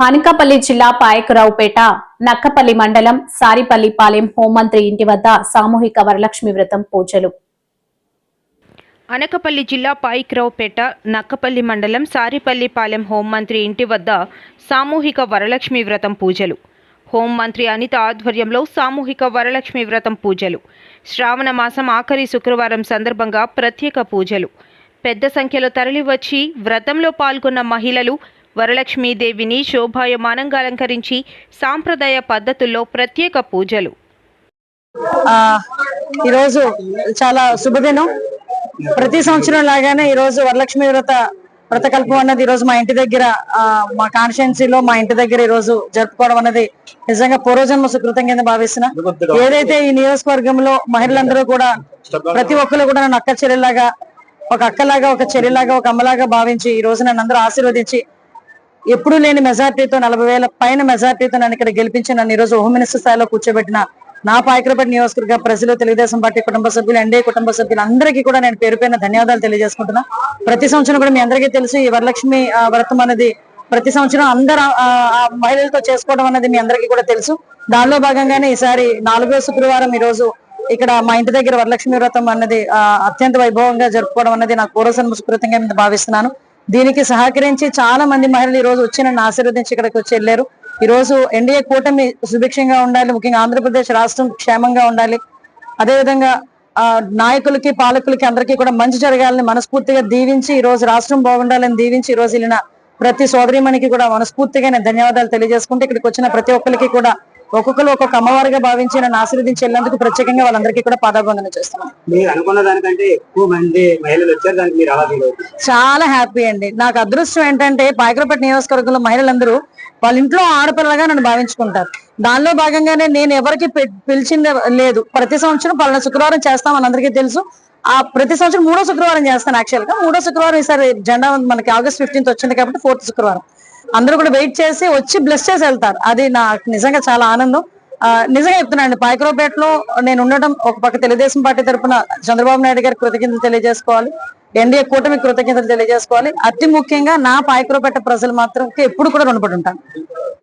అనకాపల్లి జిల్లా పాయకరావుపేట నక్కపల్లి మండలం సారిపల్లిపాలెం హోంమంత్రి ఇంటి వద్ద సామూహిక వరలక్ష్మి వ్రతం పూజలు. అనకాపల్లి జిల్లా పాయకరావుపేట నక్కపల్లి మండలం సారిపల్లిపాలెం హోంమంత్రి ఇంటి వద్ద సామూహిక వరలక్ష్మి వ్రతం పూజలు. హోంమంత్రి అనిత ఆధ్వర్యంలో సామూహిక వరలక్ష్మి వ్రతం పూజలు. శ్రావణ మాసం ఆఖరి శుక్రవారం సందర్భంగా ప్రత్యేక పూజలు. పెద్ద సంఖ్యలో తరలివచ్చి వ్రతంలో పాల్గొన్న మహిళలు వరలక్ష్మీదేవిని శోభాయమానంగా అలంకరించి సాంప్రదాయ పద్ధతుల్లో ప్రత్యేక పూజలు. ఈరోజు చాలా శుభదినం. ప్రతి సంవత్సరం లాగానే ఈరోజు వరలక్ష్మి వ్రతకల్పం అన్నది ఈరోజు మా ఇంటి దగ్గర, మా కాన్స్టిట్యున్సీలో మా ఇంటి దగ్గర ఈరోజు జరుపుకోవడం అన్నది నిజంగా పూర్వజన్మ సుకృతం కింద భావిస్తున్నా. ఏదైతే ఈ నియోజకవర్గంలో మహిళలందరూ కూడా ప్రతి ఒక్కరు కూడా నన్ను అక్క చెల్లెలాగా, ఒక అక్కలాగా, ఒక చెల్లిలాగా, ఒక అమ్మలాగా భావించి ఈ రోజు నన్ను అందరూ ఆశీర్వదించి ఎప్పుడు లేని మెజార్టీతో 40,000 పైన మెజార్టీతో నన్ను ఇక్కడ గెలిపించి నన్ను ఈరోజు హోమ్ మినిస్టర్ స్థాయిలో కూర్చోబెట్టిన నా పాయకరావుపేట నియోజకవర్గ ప్రజలు, తెలుగుదేశం పార్టీ కుటుంబ సభ్యులు, ఎన్డీఏ కుటుంబ సభ్యులు అందరికీ కూడా నేను పేరు పేరున ధన్యవాదాలు తెలియజేసుకుంటున్నా. ప్రతి సంవత్సరం కూడా మీ అందరికీ తెలుసు ఈ వరలక్ష్మి వ్రతం అనేది ప్రతి సంవత్సరం అందరు మహిళలతో చేసుకోవడం అనేది మీ అందరికీ కూడా తెలుసు. దానిలో భాగంగానే ఈసారి 4వ శుక్రవారం ఈ రోజు ఇక్కడ మా ఇంటి దగ్గర వరలక్ష్మి వ్రతం అన్నది అత్యంత వైభవంగా జరుపుకోవడం అనేది నాకు పూర్వజన్మ సుకృతంగా భావిస్తున్నాను. దీనికి సహకరించి చాలా మంది మహిళలు ఈ రోజు వచ్చి నన్ను ఆశీర్వదించి ఇక్కడికి వచ్చి వెళ్ళారు. ఈ రోజు ఎన్డీఏ కూటమి సుభిక్షంగా ఉండాలి, ముఖ్యంగా ఆంధ్రప్రదేశ్ రాష్ట్రం క్షేమంగా ఉండాలి, అదేవిధంగా నాయకులకి, పాలకులకి అందరికీ కూడా మంచి జరగాలని మనస్ఫూర్తిగా దీవించి ఈ రోజు రాష్ట్రం బాగుండాలని దీవించి ఈ రోజు వెళ్ళిన ప్రతి సోదరీమణికి కూడా మనస్ఫూర్తిగా నేను ధన్యవాదాలు తెలియజేసుకుంటే ఇక్కడికి వచ్చిన ప్రతి ఒక్కరికి కూడా ఒక్కొక్కరు ఒక్కొక్క అమ్మవారిగా భావించి నన్ను ఆశీర్వదించి వెళ్ళేందుకు ప్రత్యేకంగా వాళ్ళందరికీ కూడా పాదాబంధన చేస్తున్నాను. చాలా హ్యాపీ అండి. నాకు అదృష్టం ఏంటంటే పాయకరావుపేట నియోజకవర్గంలో మహిళలందరూ వాళ్ళ ఇంట్లో ఆడపిల్లగా నన్ను భావించుకుంటారు. దానిలో భాగంగానే నేను ఎవరికి పిలిచింది లేదు. ప్రతి సంవత్సరం పలానా శుక్రవారం చేస్తామని అందరికీ తెలుసు. ఆ ప్రతి సంవత్సరం 3వ శుక్రవారం చేస్తాను. యాక్చువల్ గా 3వ శుక్రవారం ఈసారి జెండా మనకి ఆగస్ట్ 15th వచ్చింది కాబట్టి 4th శుక్రవారం అందరూ కూడా వెయిట్ చేసి వచ్చి బ్లెస్ చేసి వెళ్తారు. అది నాకు నిజంగా చాలా ఆనందం. నిజంగా చెప్తున్నానండి, పాయకరావుపేటలో నేను ఉండడం ఒక పక్క తెలుగుదేశం పార్టీ తరఫున చంద్రబాబు నాయుడు గారికి కృతజ్ఞతలు తెలియజేసుకోవాలి, ఎన్డీఏ కూటమి కృతజ్ఞతలు తెలియజేసుకోవాలి. అతి ముఖ్యంగా నా పాయకరావుపేట ప్రజలు మాత్రం ఎప్పుడు కూడా రుణపడి ఉంటాను.